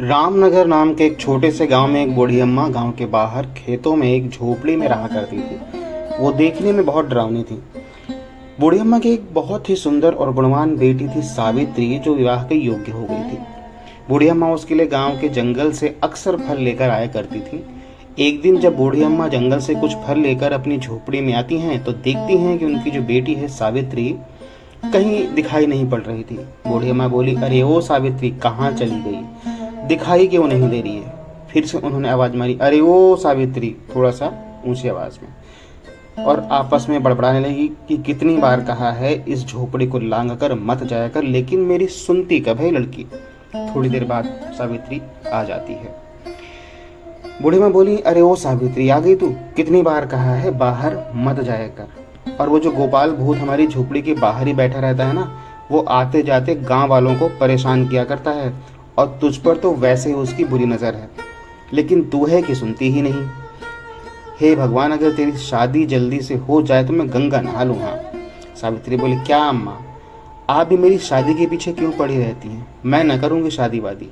रामनगर नाम के एक छोटे से गांव में एक बूढ़ी अम्मा गांव के बाहर खेतों में एक झोपड़ी में रहा करती थी। वो देखने में बहुत डरावनी थी। बूढ़ी अम्मा की एक बहुत ही सुंदर और गुणवान बेटी थी सावित्री, जो विवाह के योग्य हो गई थी। बूढ़ी अम्मा उसके लिए गांव के जंगल से अक्सर फल लेकर आया करती थी। एक दिन जब बूढ़ी अम्मा जंगल से कुछ फल लेकर अपनी झोपड़ी में आती हैं तो देखती हैं कि उनकी जो बेटी है सावित्री कहीं दिखाई नहीं पड़ रही थी। बूढ़ी अम्मा बोली, अरे ओ सावित्री, कहाँ चली गई, दिखाई क्यों नहीं दे रही है। फिर से उन्होंने आवाज मारी, अरे ओ सावित्री, थोड़ा सा ऊंची आवाज में, और आपस में बड़बड़ाने लगी कि कितनी बार कहा है इस झोपड़ी को लांग कर मत जाया कर, लेकिन मेरी सुनती कब है लड़की। थोड़ी देर बाद सावित्री आ जाती है। बूढ़ी माँ बोली, अरे ओ सावित्री, आ गई तू, कितनी बार कहा है बाहर मत जाया कर। और वो जो गोपाल भूत हमारी झोपड़ी के बाहर ही बैठा रहता है ना, वो आते जाते गांव वालों को परेशान किया करता है, और तुझ पर तो वैसे ही उसकी बुरी नजर है, लेकिन तू है कि सुनती ही नहीं। हे भगवान, अगर तेरी शादी जल्दी से हो जाए तो मैं गंगा नहा लूँ। हाँ। सावित्री बोली, क्या अम्मा, आप भी मेरी शादी के पीछे क्यों पड़ी रहती हैं? मैं न करूँगी शादी वादी,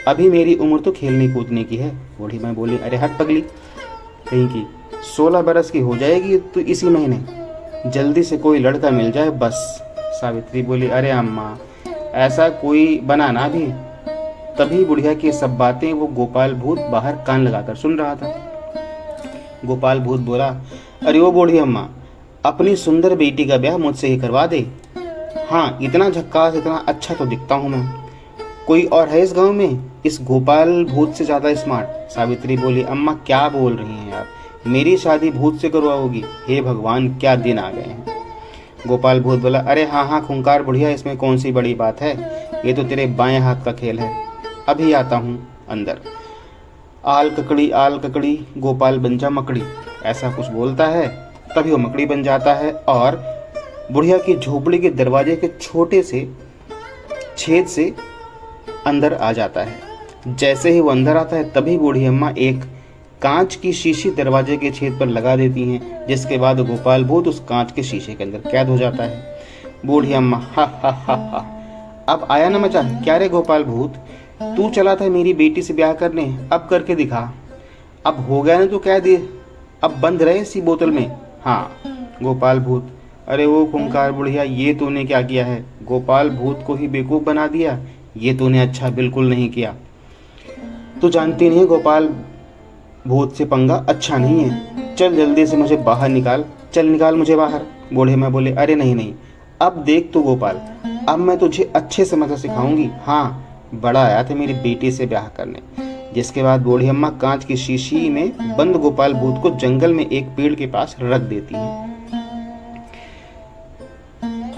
अभी मेरी उम्र तो खेलने कूदने की है। बूढ़ी माँ बोली, अरे हट पगली कहीं की, 16 बरस की हो जाएगी तो इसी महीने, जल्दी से कोई लड़का मिल जाए बस। सावित्री बोली, अरे अम्मा, ऐसा कोई बना ना भी। तभी बुढ़िया की सब बातें वो गोपाल भूत बाहर कान लगाकर सुन रहा था। गोपाल भूत बोला, अरे वो बूढ़ी अम्मा, अपनी सुंदर बेटी का ब्याह मुझसे ही करवा दे। हाँ, इतना झक्कास, इतना अच्छा तो दिखता हूँ मैं। कोई और है इस गांव में इस गोपाल भूत से ज्यादा स्मार्ट? सावित्री बोली, अम्मा क्या बोल रही हैं आप, मेरी शादी भूत से करवाओगी? हे भगवान, क्या दिन आ गए हैं। गोपाल भूत बोला, अरे हाँ हाँ खूंखार बुढ़िया, इसमें कौन सी बड़ी बात है, ये तो तेरे बाएं हाथ का खेल है, अभी आता हूँ अंदर। आल ककड़ी गोपाल बन जा मकड़ी, ऐसा कुछ बोलता है, तभी वो मकड़ी बन जाता है और बुढ़िया की झोपड़ी के दरवाजे के छोटे से छेद से अंदर आ जाता है। जैसे ही वो अंदर आता है तभी बूढ़ी अम्मा एक कांच की शीशी दरवाजे के छेद पर लगा देती हैं, जिसके बाद गोपाल भूत उस कांच के शीशे के अंदर कैद हो जाता है। बूढ़ी अम्मा, हा हा हा हा, अब आया ना मजा। क्या रे गोपाल भूत, तू चला था मेरी बेटी से ब्याह करने, अब करके दिखा। अब हो गया ना, तू कह दे, अब बंद रहे इसी बोतल में। हाँ। गोपाल भूत, अरे वो खूंखार बुढ़िया, ये तूने क्या किया है, गोपाल भूत को ही बेवकूफ बना दिया, ये तूने अच्छा बिल्कुल नहीं किया। तू जानती नहीं है गोपाल भूत से पंगा अच्छा नहीं है, चल जल्दी से मुझे बाहर निकाल, चल निकाल मुझे बाहर। बूढ़े में बोले, अरे नहीं नहीं, अब देख तू गोपाल, अब मैं तुझे अच्छे से मजा सिखाऊंगी। हाँ, बड़ा आया था मेरी बेटी से ब्याह करने। जिसके बाद बूढ़ी अम्मा कांच की शीशी में बंद गोपाल भूत को जंगल में एक पेड़ के पास रख देती है।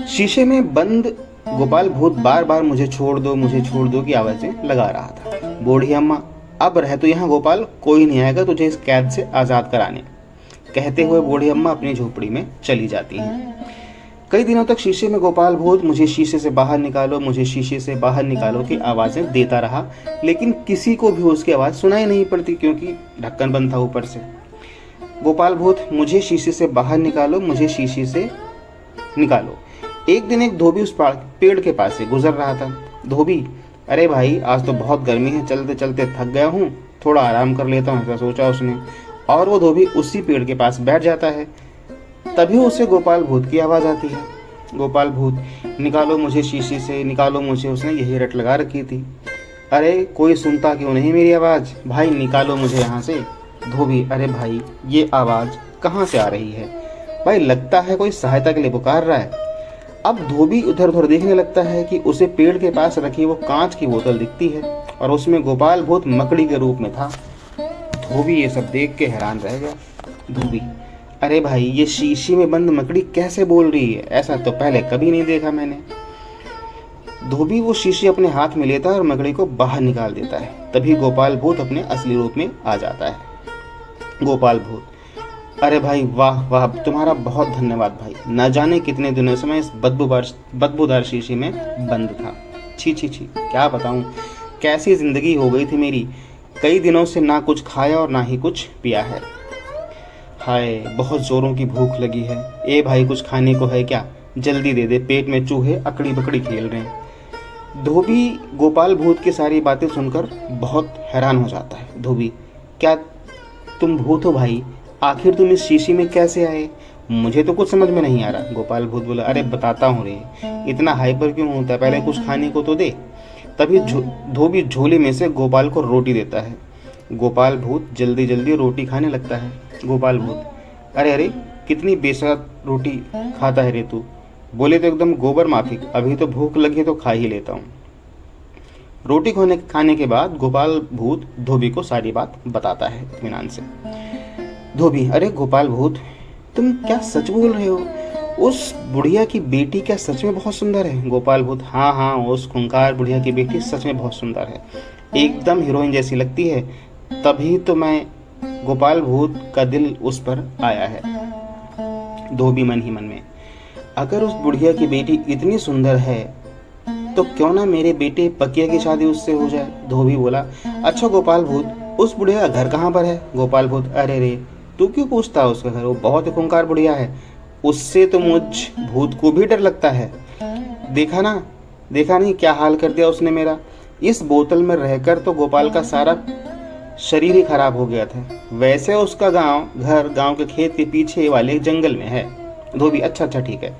शीशे में बंद गोपाल भूत बार बार मुझे छोड़ दो की आवाजें लगा रहा था। बूढ़ी अम्मा, अब रह तो यहाँ गोपाल, कोई नहीं आएगा तुझे इस कैद से आजाद कराने, कहते हुए बूढ़ी अम्मा अपनी झोपड़ी में चली जाती हैं। कई दिनों तक शीशे में गोपाल भूत मुझे शीशे से बाहर निकालो, मुझे शीशे से बाहर निकालो की आवाजें देता रहा, लेकिन किसी को भी उसकी आवाज सुनाई नहीं पड़ती, क्योंकि ढक्कन बंद था ऊपर से। गोपाल भूत, मुझे शीशे से बाहर निकालो, मुझे शीशे से निकालो। एक दिन एक धोबी उस पेड़ के पास से गुजर रहा था। धोबी, अरे भाई, आज तो बहुत गर्मी है, चलते चलते थक गया हूँ, थोड़ा आराम कर लेता हूँ, ऐसा सोचा उसने। और वो धोबी उसी पेड़ के पास बैठ जाता है। तभी उसे गोपाल भूत की आवाज आती है, गोपाल भूत, निकालो मुझे शीशे से, निकालो मुझे। उसने यही रट लगा रखी थी, अरे कोई सुनता क्यों नहीं मेरी आवाज, भाई निकालो मुझे यहाँ से। धोबी, अरे भाई, ये आवाज कहाँ से आ रही है भाई, लगता है कोई सहायता के लिए पुकार रहा है। अब धोबी उधर उधर देखने लगता है कि उसे पेड़ के पास रखी वो कांच की बोतल दिखती है, और उसमें गोपाल भूत मकड़ी के रूप में था। धोबी ये सब देख के हैरान रह गया। धोबी, अरे भाई, ये शीशी में बंद मकड़ी कैसे बोल रही है, ऐसा तो पहले कभी नहीं देखा मैंने। धोबी वो शीशी अपने हाथ में लेता है और मकड़ी को बाहर निकाल देता है। तभी गोपाल भूत अपने असली रूप में आ जाता है। गोपाल भूत, अरे भाई वाह वाह, तुम्हारा बहुत धन्यवाद भाई, न जाने कितने दिनों से मैं इस बदबूदार शीशी में बंद था। छी छी छी, क्या बताऊं कैसी जिंदगी हो गई थी मेरी, कई दिनों से ना कुछ खाया और ना ही कुछ पिया है। हाय, बहुत जोरों की भूख लगी है, ए भाई कुछ खाने को है क्या, जल्दी दे दे, पेट में चूहे अकड़ी बकड़ी खेल रहे हैं। धोबी गोपाल भूत की सारी बातें सुनकर बहुत हैरान हो जाता है। धोबी, क्या तुम भूत हो भाई? आखिर तुम इस शीशी में कैसे आए? मुझे तो कुछ समझ में नहीं आ रहा। गोपाल भूत बोला, अरे बताता हूँ रे, इतना हाइपर क्यों होता है, पहले कुछ खाने को तो दे। तभी धोबी झोले में से गोपाल को रोटी देता है। गोपाल भूत जल्दी जल्दी रोटी खाने लगता है। गोपाल भूत, अरे अरे कितनी बेस्वाद रोटी खाता है रे तू। बोले तो एकदम गोबर माफिक, अभी तो भूख लगी तो खा ही लेता हूँ। रोटी खाने के बाद गोपाल भूत धोबी को सारी बात बताता है इत्मीनान से। धोबी, अरे गोपाल भूत, तुम क्या सच बोल रहे हो? उस बुढ़िया की बेटी क्या सच में बहुत सुंदर है? गोपाल भूत, हाँ हाँ, उस खूंखार बुढ़िया की बेटी सच में बहुत सुंदर है, एकदम हीरोइन जैसी लगती है। तभी तो मैं गोपाल भूत का दिल उस पर आया है। धोबी मन ही मन में, अगर उस बुढ़िया की बेटी इतनी सुंदर है तो क्यों ना मेरे बेटे पकिया की शादी उससे हो जाए। धोबी बोला, अच्छा गोपाल भूत, उस बुढ़िया का घर कहाँ पर है? गोपाल भूत, अरे रे, तू क्यों पूछता है उसका घर? वो बहुत ही खूंखार बुढ़िया है, उससे तो मुझ भूत को भी डर लगता है। देखा नहीं क्या हाल कर दिया उसने मेरा। इस बोतल में रहकर तो गोपाल का सारा शरीर ही खराब हो गया था। वैसे उसका घर गांव के खेत के पीछे वाले जंगल में है। धोबी, अच्छा ठीक है,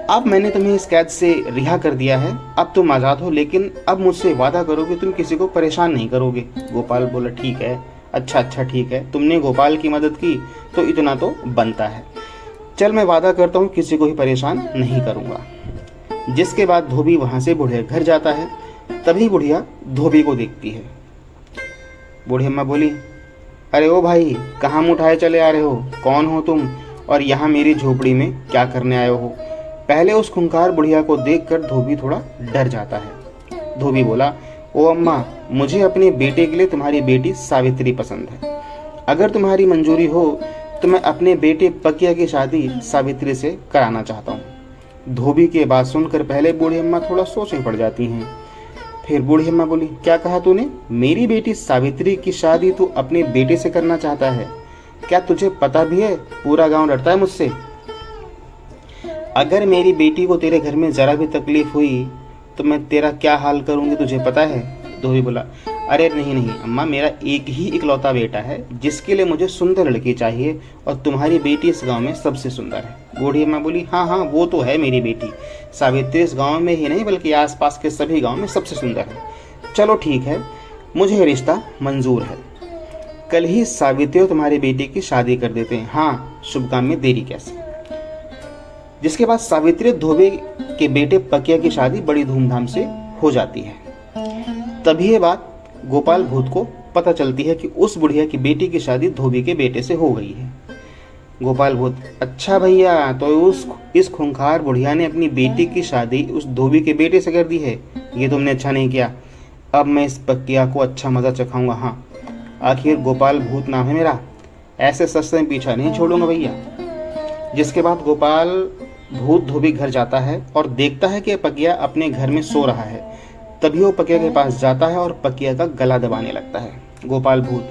अब मैंने तुम्हें इस कैद से रिहा कर दिया है, अब तुम आजाद हो, लेकिन अब मुझसे वादा करो कि तुम किसी को परेशान नहीं करोगे। गोपाल बोला, ठीक है, अच्छा ठीक है, तुमने गोपाल की मदद की तो इतना तो बनता है। चल मैं वादा करता हूँ किसी को ही परेशान नहीं करूँगा। जिसके बाद धोबी वहाँ से बुढ़िया घर जाता है। तभी बुढ़िया धोबी को देखती है। बूढ़ी अम्मा बोली, अरे ओ भाई, कहाँ मुँह उठाए चले आ रहे हो? कौन हो तुम और यहाँ मेरी झोपड़ी में क्या करने आए हो? पहले उस खूंखार बुढ़िया को देखकर धोबी थोड़ा डर जाता है। धोबी बोला, ओ अम्मा, मुझे अपने बेटे के लिए तुम्हारी बेटी सावित्री पसंद है। अगर तुम्हारी मंजूरी हो तो मैं अपने बेटे पकिया की शादी सावित्री से कराना चाहता हूँ। धोबी की बात सुनकर पहले बूढ़ी अम्मा थोड़ा सोच में पड़ जाती हैं। फिर बूढ़ी अम्मा बोली, क्या कहा तूने? मेरी बेटी सावित्री की शादी तू अपने बेटे से करना चाहता है? क्या तुझे पता भी है पूरा गांव डरता है मुझसे? अगर मेरी बेटी को तेरे घर में जरा भी तकलीफ हुई तो मैं तेरा क्या हाल करूंगी तुझे पता है? धोबी बोला, अरे नहीं अम्मा, मेरा एक ही इकलौता बेटा है जिसके लिए मुझे सुंदर लड़की चाहिए और तुम्हारी बेटी इस गांव में सबसे सुंदर है। बूढ़ी अम्मा बोली, हाँ वो तो है, मेरी बेटी सावित्री इस गांव में ही नहीं बल्कि आसपास के सभी गांव में सबसे सुंदर है। चलो ठीक है, मुझे रिश्ता मंजूर है, कल ही सावित्री और तुम्हारी बेटी की शादी कर देते हैं। हाँ, शुभ काम में देरी कैसे। जिसके बाद सावित्री धोबी के बेटे पकिया की शादी बड़ी धूमधाम से हो जाती है। तभी ये बात गोपाल भूत को पता चलती है कि उस बुढ़िया की बेटी की शादी धोबी के बेटे से हो गई है। गोपाल भूत, अच्छा भैया, तो इस खूंखार बुढ़िया ने अपनी बेटी की शादी उस धोबी के बेटे से कर दी है। ये तुमने अच्छा नहीं किया। अब मैं इस पकिया को अच्छा मजा चखाऊंगा। हाँ, आखिर गोपाल भूत नाम है मेरा, ऐसे सस्ते में पीछा नहीं छोड़ूंगा भैया। जिसके बाद गोपाल भूत धोबी घर जाता है और देखता है कि पकिया अपने घर में सो रहा है। तभी वो पकिया के पास जाता है और पकिया का गला दबाने लगता है। गोपाल भूत,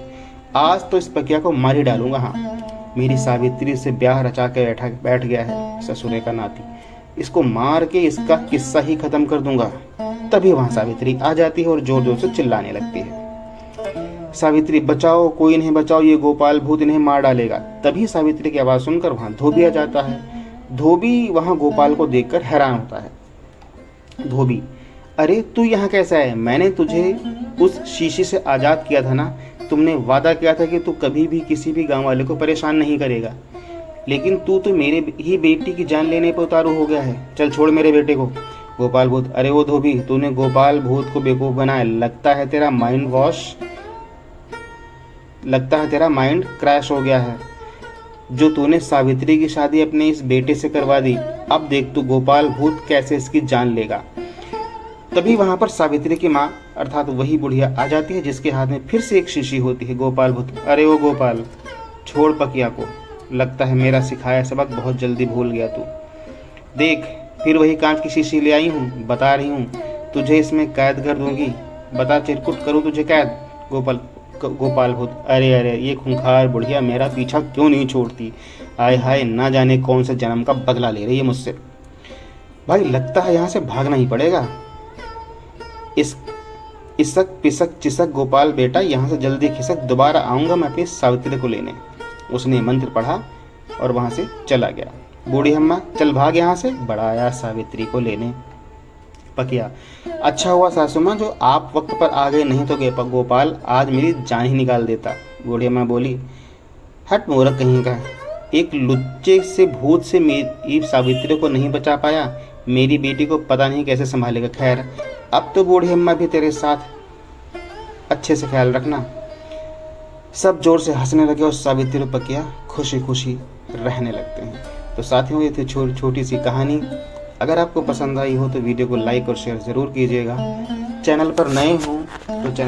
आज तो इस पकिया को मार ही डालूंगा। हाँ, मेरी सावित्री से ब्याह रचा के बैठ गया है ससुरे का नाती, इसको मार के इसका किस्सा ही खत्म कर दूंगा। तभी वहां सावित्री आ जाती है और जोर जोर से चिल्लाने लगती है, सावित्री बचाओ, कोई नहीं बचाओ, ये गोपाल भूत इन्हें मार डालेगा। तभी सावित्री की आवाज सुनकर वहां धोबी आ जाता है। धोबी वहां गोपाल को देखकर हैरान होता है। धोबी, अरे तू यहाँ कैसा है? मैंने तुझे उस शीशी से आजाद किया था ना, तुमने वादा किया था कि तू कभी भी किसी भी गांव वाले को परेशान नहीं करेगा, लेकिन तू तो मेरे ही बेटी की जान लेने पर उतारू हो गया है। चल छोड़ मेरे बेटे को। गोपाल भूत, अरे वो धोबी, तूने गोपाल भूत को बेवकूफ बनाया, लगता है तेरा माइंड क्रैश हो गया है। जो तूने सावित्री की शादी अपने इस बेटे से करवा दी, अब देख तू गोपाल भूत कैसे इसकी जान लेगा। तभी वहां पर सावित्री की माँ अर्थात वही बुढ़िया आ जाती है, जिसके हाथ में फिर से एक शीशी होती है। गोपाल भूत, अरे वो गोपाल, छोड़ पकिया को, लगता है मेरा सिखाया सबक बहुत जल्दी भूल गया तू। देख, फिर वही कांच की शीशी ले आई हूँ, बता रही हूँ तुझे इसमें कैद कर दूंगी, बता चिरकुट करूँ तुझे कैद। गोपाल भूत, अरे ये खूंखार बुढ़िया मेरा पीछा क्यों नहीं छोड़ती? आय हाय, ना जाने कौन से जन्म का बदला ले रही है मुझसे। भाई लगता है यहाँ से भागना ही पड़ेगा। इसक पिसक चिसक गोपाल बेटा, यहाँ से जल्दी खिसक, दोबारा आऊँगा मैं अपनी सावित्री को लेने। उसने मंत्र पढ़ा और वहाँ से चला गया। बूढ़ी अम्मा, चल भाग यहाँ से, बड़ा आया सावित्री को लेने। पकिया, अच्छा हुआ सासू माँ जो आप वक्त पर आ गए, नहीं तो गोपाल आज मेरी जान ही निकाल देता। बूढ़ी अम्मा बोली, हट मूर्ख कहीं का, एक लुच्चे से भूत से मेरी सावित्री को नहीं बचा पाया, मेरी बेटी को पता नहीं कैसे संभालेगा। खैर अब तो बूढ़ी अम्मा भी तेरे साथ अच्छे से ख्याल रखना। सब जोर से हंसने लगे और सावित्री और पकिया खुशी खुशी रहने लगते हैं। तो साथियों, ये थी छोटी सी कहानी। अगर आपको पसंद आई हो तो वीडियो को लाइक और शेयर ज़रूर कीजिएगा। चैनल पर नए हो तो चैनल